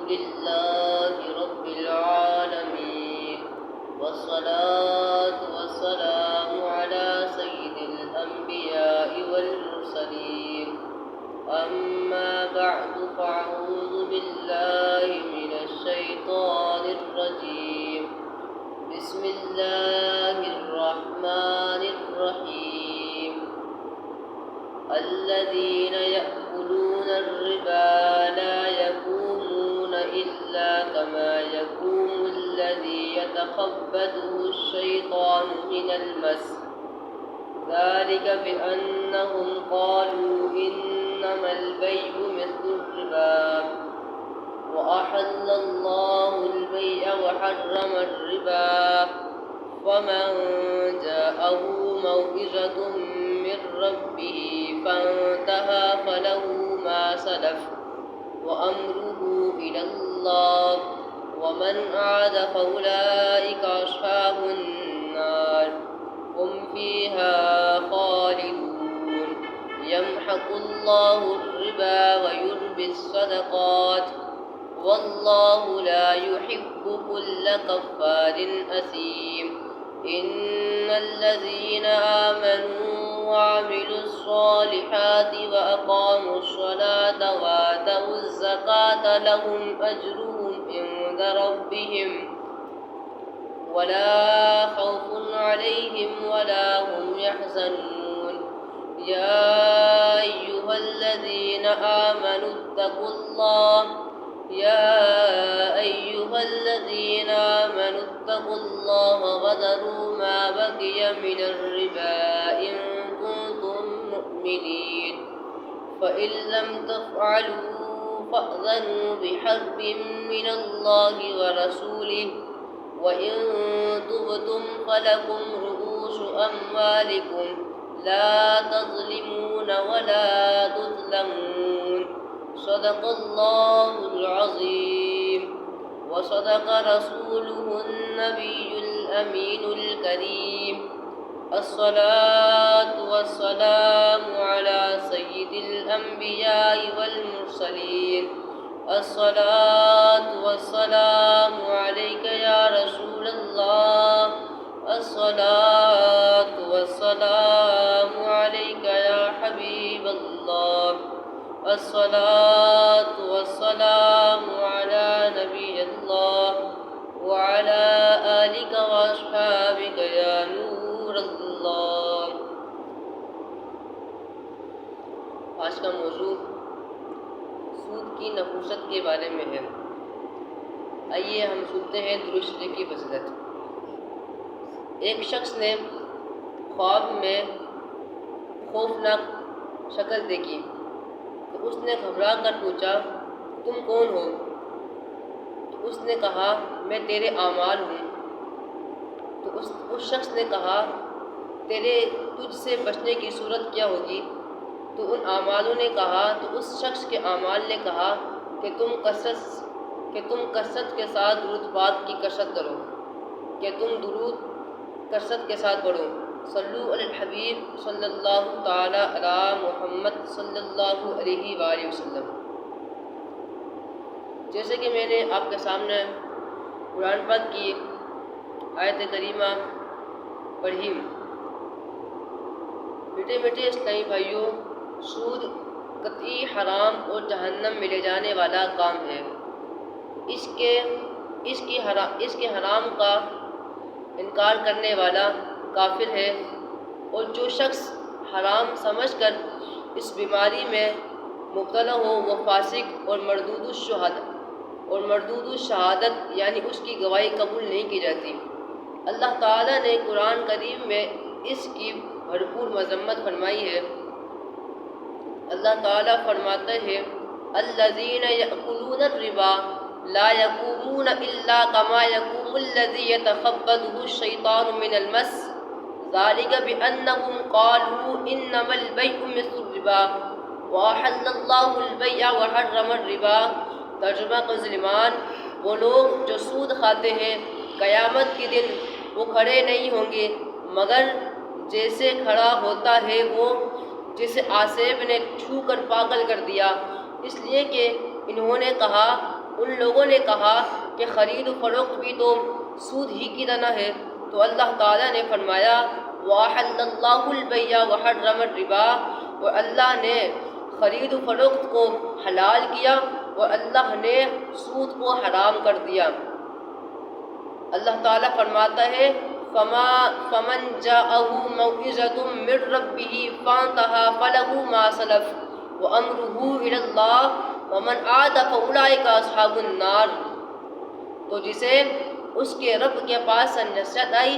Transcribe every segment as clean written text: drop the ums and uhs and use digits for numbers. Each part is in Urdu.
لله رب العالمين، والصلاة والسلام على سيد الأنبياء والمرسلين. أما بعد، فأعوذ بالله من الشيطان الرجيم. بسم الله الرحمن الرحيم. الذين يأكلون الربا لا يقومون إلا كما يقوم الذي يتخبطه الشيطان من المس، ذلك بأنهم قالوا إنما البيع مثل الربا، وأحل الله البيع وحرم الربا، فمن جاءه موعظة من ربه فانتهى فله ما سلف وأمره إلى الله، ومن عاد فأولئك أصحاب النار هم فيها خالدون. يمحق الله الربا ويربي الصدقات، والله لا يحب كل كفار أثيم. إن الذين آمنوا وعملوا الصالحات وأقاموا الصلاة وآتوا الزكاة لهم أجرهم عند ربهم ولا خوف عليهم ولا هم يحزنون. يا أيها الذين آمنوا اتقوا الله وذروا ما بقي من الربا إن كنتم مؤمنين، فإن لم تفعلوا فأذنوا بحرب من الله ورسوله، وإن تبتم فلكم رؤوس أموالكم لا تظلمون ولا تظلمون. صدق الله العظيم، وصدق رسوله النبي الأمين الكريم. الصلاة والسلام على سيد الأنبياء والمرسلين. الصلاة والسلام عليك يا رسول الله. الصلاة والسلام عليك يا حبيب الله. الصلاة والسلام على نبي الله وعلى آلك وأصحابك يا نور اللہ۔ آج کا موضوع سود کی نحوست کے بارے میں ہے۔ آئیے ہم سنتے ہیں درود شریف کی فضیلت۔ ایک شخص نے خواب میں خوفناک شکل دیکھی تو اس نے گھبرا کر پوچھا، تم کون ہو؟ تو اس نے کہا، میں تیرے اعمال ہوں۔ تو اس شخص نے کہا، تجھ سے بچنے کی صورت کیا ہوگی؟ تو ان اعمالوں نے کہا، تو اس شخص کے اعمال نے کہا کہ تم کثرت کے ساتھ درود پاک کی کثرت کرو، کہ تم درود کثرت کے ساتھ پڑھو۔ صلو علی الحبیب صلی اللہ تعالی علی محمد صلی اللہ علیہ وآلہ وسلم۔ جیسے کہ میں نے آپ کے سامنے قرآن پاک کی آیت کریمہ پڑھی، میٹھے میٹھے اسلامی بھائیوں، سود قطعی حرام اور جہنم میں لے جانے والا کام ہے۔ اس کے حرام کا انکار کرنے والا کافر ہے، اور جو شخص حرام سمجھ کر اس بیماری میں مبتلا ہو وہ فاسق اور مردود الشہادت یعنی اس کی گواہی قبول نہیں کی جاتی۔ اللہ تعالیٰ نے قرآن کریم میں اس کی بھرپور مذمت فرمائی ہے۔ اللہ تعالیٰ فرماتے ہیں، الذین یأکلون الربا لا یقومون الا کما یقوم الذی یتخبطہ الشیطان من المس، ذلک بأنہم قالوا انما البیع مثل الربا، وأحل اللہ البیع وحرم الربا۔ ترجمہ کنزلیمان، وہ لوگ جو سود کھاتے ہیں قیامت کے دن وہ کھڑے نہیں ہوں گے مگر جیسے کھڑا ہوتا ہے وہ جسے آسیب نے چھو کر پاگل کر دیا، اس لیے کہ انہوں نے کہا ان لوگوں نے کہا کہ خرید و فروخت بھی تو سود ہی کی طرح ہے، تو اللہ تعالیٰ نے فرمایا وَأَحَلَّ اللَّهُ الْبَيْعَ وَحَرَّمَ الرِّبَا، اور اللہ نے خرید و فروخت کو حلال کیا اور اللہ نے سود کو حرام کر دیا۔ اللہ تعالیٰ فرماتا ہے فَمَنْ جَاءَهُ مَوْعِظَةٌ مِّن رَّبِّهِ فَانتَهَىٰ فَلَهُ مَا سَلَفَ وَأَمْرُهُ إِلَى اللَّهِ وَمَنْ عَادَ فَأُولَٰئِكَ أَصْحَابُ النَّارِ، تو جسے اس کے رب کے پاس سے نصیحت آئی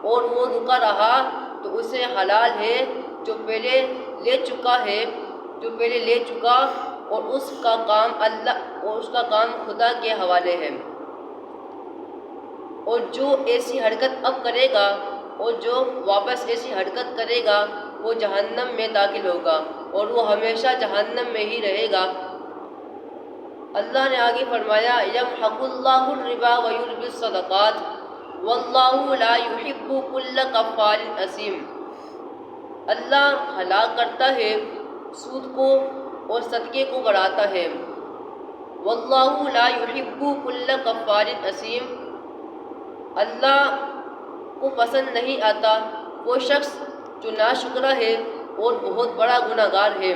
اور وہ رکا رہا تو اسے حلال ہے جو پہلے لے چکا اور اس کا کام خدا کے حوالے ہے۔ اور جو ایسی حرکت اب کرے گا اور جو واپس ایسی حرکت کرے گا وہ جہنم میں داخل ہوگا اور وہ ہمیشہ جہنم میں ہی رہے گا۔ اللہ نے آگے فرمایا یمحق اللہ الربا ویربی الصدقات واللہ لا یحب کل کفار اثیم، اللہ ہلاک کرتا ہے سود کو اور صدقے کو بڑھاتا ہے۔ واللہ لا یحب کل کفار اثیم، اللہ کو پسند نہیں آتا وہ شخص جو ناشکرہ ہے اور بہت بڑا گناہ گار ہے۔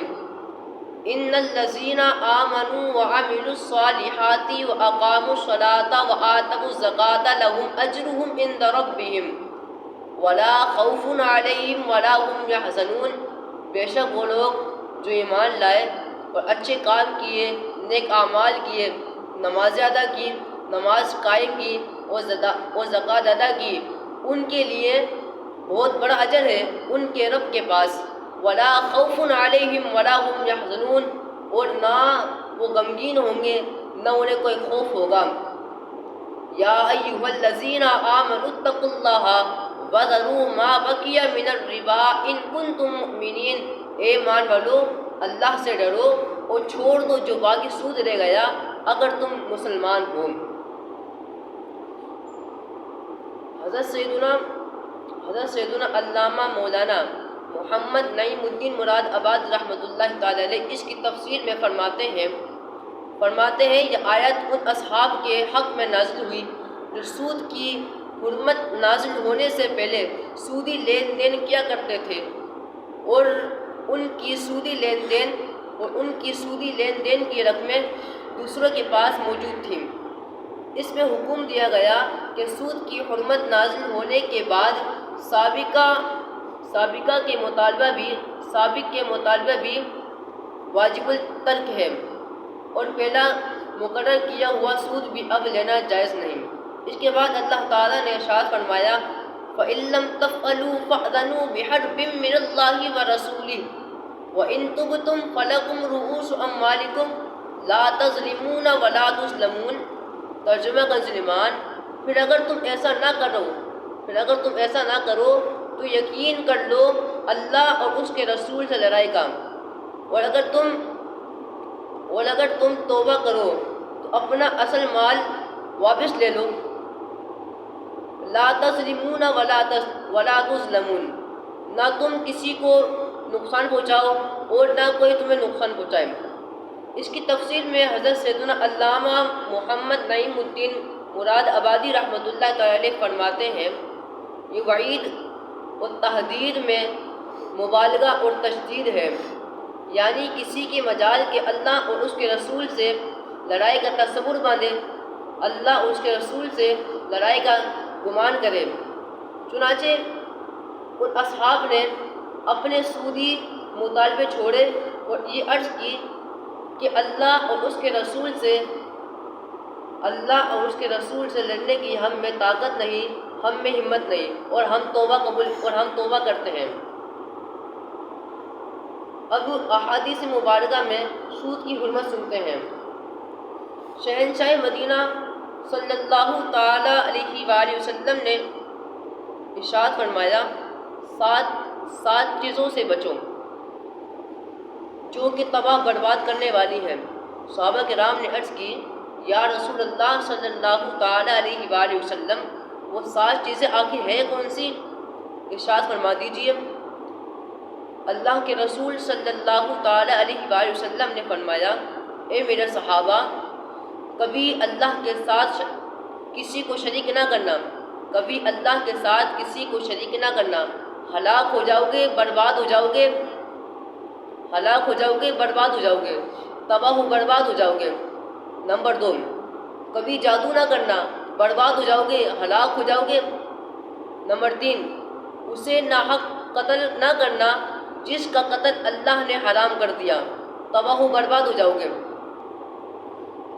ان الذین آمنوا وعملوا الصالحات واقاموا الصلاة وآتوا الزکاة لهم اجرهم عند ربهم ولا خوف علیہم ولا هم یحزنون، بے شک وہ لوگ جو ایمان لائے اور اچھے کام کیے، نیک اعمال کیے، نمازیں ادا کی، نماز قائم کی اور زکوٰۃ ادا کی، ان کے لیے بہت بڑا اجر ہے ان کے رب کے پاس۔ ولا خوف علیہم ولا هم یحزنون، اور نہ وہ غمگین ہوں گے نہ انہیں کوئی خوف ہوگا۔ یا ایھا الذین آمنوا اتقوا اللہ وذروا ما بقی من الربا ان کنتم مؤمنین، اے ایمان والو اللہ سے ڈرو اور چھوڑ دو جو باقی سود رہ گیا اگر تم مسلمان ہو۔ حضرت سیدنا علامہ مولانا محمد نعیم الدین مراد آباد رحمۃ اللہ تعالی علیہ اس کی تفسیر میں فرماتے ہیں یہ آیت ان اصحاب کے حق میں نازل ہوئی جو سود کی حرمت نازل ہونے سے پہلے سودی لین دین کیا کرتے تھے اور ان کی سودی لین دین کی رقمیں دوسروں کے پاس موجود تھیں۔ اس میں حکم دیا گیا کہ سود کی حرمت نازل ہونے کے بعد سابق کے مطالبہ بھی واجب الترک ہے اور پہلا مقرر کیا ہوا سود بھی اب لینا جائز نہیں۔ اس کے بعد اللہ تعالیٰ نے ارشاد فرمایا فَإِن لَّمْ تَفْعَلُوا فَأْذَنُوا بِحَرْبٍ مِّنَ اللَّهِ وَرَسُولِهِ وَإِن تُبْتُمْ فَلَكُمْ رُءُوسُ أَمْوَالِكُمْ لَا تَظْلِمُونَ وَلَا تُظْلَمُونَ، ترجمہ کنزلیمان، پھر اگر تم ایسا نہ کرو تو یقین کر لو اللہ اور اس کے رسول سے لڑائی کا، اور اگر تم توبہ کرو تو اپنا اصل مال واپس لے لو۔ لا تظلمون ولا تظلمون، نہ تم کسی کو نقصان پہنچاؤ اور نہ کوئی تمہیں نقصان پہنچائے۔ اس کی تفسیر میں حضرت سیدنا علامہ محمد نعیم الدین مراد آبادی رحمۃ اللہ تعالی علیہ فرماتے ہیں یہ وعید اور تحدید میں مبالغہ اور تشدید ہے، یعنی کسی کے مجال کے اللہ اور اس کے رسول سے لڑائی کا تصور باندھے، اللہ اور اس کے رسول سے لڑائی کا گمان کرے۔ چنانچہ ان اصحاب نے اپنے سودی مطالبے چھوڑے اور یہ عرض کی کہ اللہ اور اس کے رسول سے لڑنے کی ہم میں طاقت نہیں، ہم میں ہمت نہیں، اور ہم توبہ کرتے ہیں۔ اب احادیث مبارکہ میں سود کی حرمت سنتے ہیں۔ شہنشاہ مدینہ صلی اللہ تعالی علیہ وآلہ وسلم نے ارشاد فرمایا سات چیزوں سے بچو جو کہ تباہ برباد کرنے والی ہیں۔ صحابہ کرام نے عرض کی یا رسول اللہ صلی اللہ تعالی علیہ وآلہ وسلم وہ 7 چیزیں آخر ہے کون سی؟ ارشاد فرما دیجیے۔ اللہ کے رسول صلی اللہ تعالی علیہ وآلہ وسلم نے فرمایا اے میرے صحابہ کبھی اللہ کے ساتھ کسی کو شریک نہ کرنا، کبھی اللہ کے ساتھ کسی کو شریک نہ کرنا، ہلاک ہو جاؤ گے، برباد ہو جاؤ گے، ہلاک ہو جاؤ گے، برباد ہو جاؤ گے، تباہ و برباد ہو جاؤ گے۔ نمبر 2، کبھی جادو نہ کرنا، برباد ہو جاؤ گے، ہلاک ہو جاؤ گے۔ نمبر 3، اسے ناحق قتل نہ کرنا جس کا قتل اللہ نے حرام کر دیا، تباہ و برباد ہو جاؤ گے۔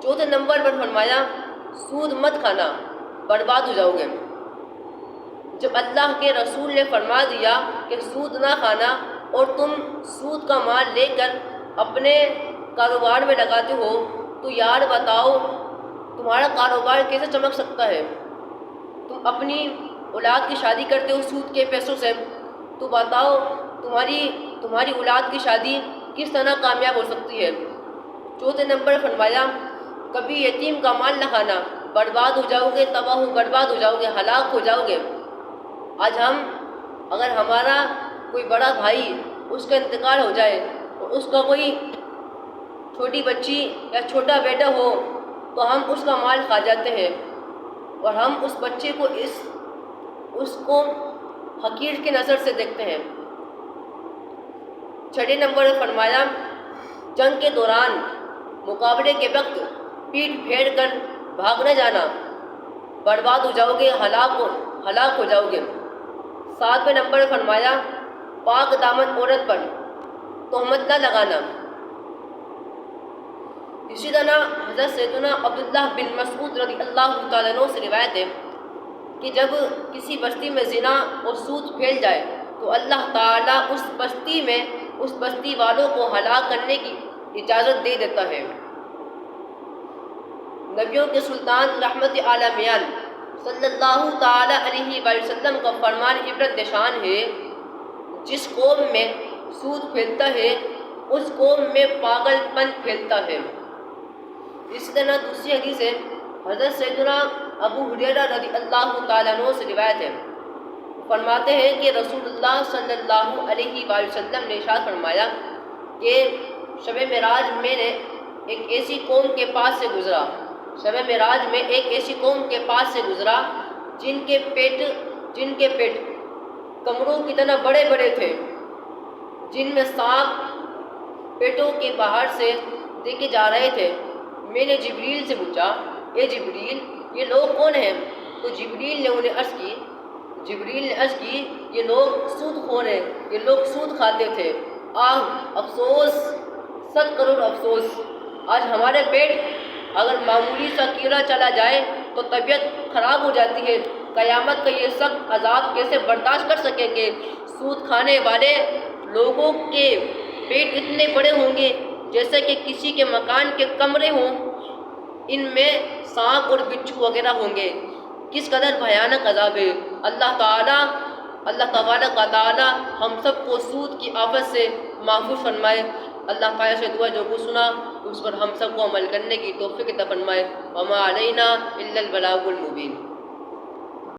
چوتھے نمبر پر فرمایا سود مت کھانا، برباد ہو جاؤ گے۔ جب اللہ کے رسول نے فرما دیا کہ سود نہ کھانا اور تم سود کا مال لے کر اپنے کاروبار میں لگاتے ہو تو یار بتاؤ تمہارا کاروبار کیسے چمک سکتا ہے؟ تم اپنی اولاد کی شادی کرتے ہو سود کے پیسوں سے، تو بتاؤ تمہاری اولاد کی شادی کس طرح کامیاب ہو سکتی ہے؟ چوتھے نمبر فرمایا کبھی یتیم کا مال نہ کھانا، برباد ہو جاؤ گے، تباہ و برباد ہو جاؤ گے، ہلاک ہو جاؤ گے۔ آج اگر ہمارا کوئی بڑا بھائی اس کا انتقال ہو جائے اور اس کا کوئی چھوٹی بچی یا چھوٹا بیٹا ہو تو ہم اس کا مال کھا جاتے ہیں اور ہم اس بچے کو اس کو حقیر کی نظر سے دیکھتے ہیں۔ چھٹے نمبر پر فرمایا جنگ کے دوران مقابلے کے وقت پیٹھ پھیر کر بھاگ نہ جانا، برباد ہو جاؤ گے، ہلاک ہو جاؤ گے۔ 7ویں نمبر پر فرمایا پاک دامن عورت پر تہمت نہ لگانا۔ اسی طرح حضرت سیدنا عبداللہ بن مسعود رضی اللہ تعالیٰ عنہ سے روایت ہے کہ جب کسی بستی میں زنا اور سود پھیل جائے تو اللہ تعالیٰ اس بستی والوں کو ہلاک کرنے کی اجازت دے دیتا ہے۔ نبیوں کے سلطان رحمت عالمیان صلی اللہ تعالیٰ علیہ وآلہ وسلم کا فرمان عبرت نشان ہے، جس قوم میں سود پھیلتا ہے اس قوم میں پاگل پن پھیلتا ہے۔ اسی طرح دوسری حدیث ہے حضرت سیدنا ابو ہریرہ رضی اللہ تعالیٰ عنہ سے روایت ہے، فرماتے ہیں کہ رسول اللہ صلی اللہ علیہ وآلہ وسلم نے ارشاد فرمایا کہ شب معراج میں نے ایک ایسی قوم کے پاس سے گزرا جن کے پیٹ کمروں کی طرح بڑے بڑے تھے، جن میں سانپ پیٹوں کے باہر سے دیکھے جا رہے تھے۔ میں نے جبریل سے پوچھا اے جبریل یہ لوگ کون ہیں؟ تو جبریل نے انہیں عرض کی یہ لوگ سود خور ہیں، یہ لوگ سود کھاتے تھے۔ افسوس، 100 کروڑ افسوس، آج ہمارے پیٹ اگر معمولی سا کیڑا چلا جائے تو طبیعت خراب ہو جاتی ہے۔ قیامت کا یہ سخت عذاب کیسے برداشت کر سکیں گے؟ سود کھانے والے لوگوں کے پیٹ اتنے بڑے ہوں گے جیسے کہ کسی کے مکان کے کمرے ہوں، ان میں سانپ اور بچھو وغیرہ ہوں گے۔ کس قدر بھیانک عذاب ہے۔ اللہ تبارک و تعالی ہم سب کو سود کی آفت سے محفوظ فرمائے۔ اللہ تعالیٰ سے دعا جو کچھ سنا اس پر ہم سب کو عمل کرنے کی توفیق عطا فرمائے۔ وما علینا الا البلاغ المبین۔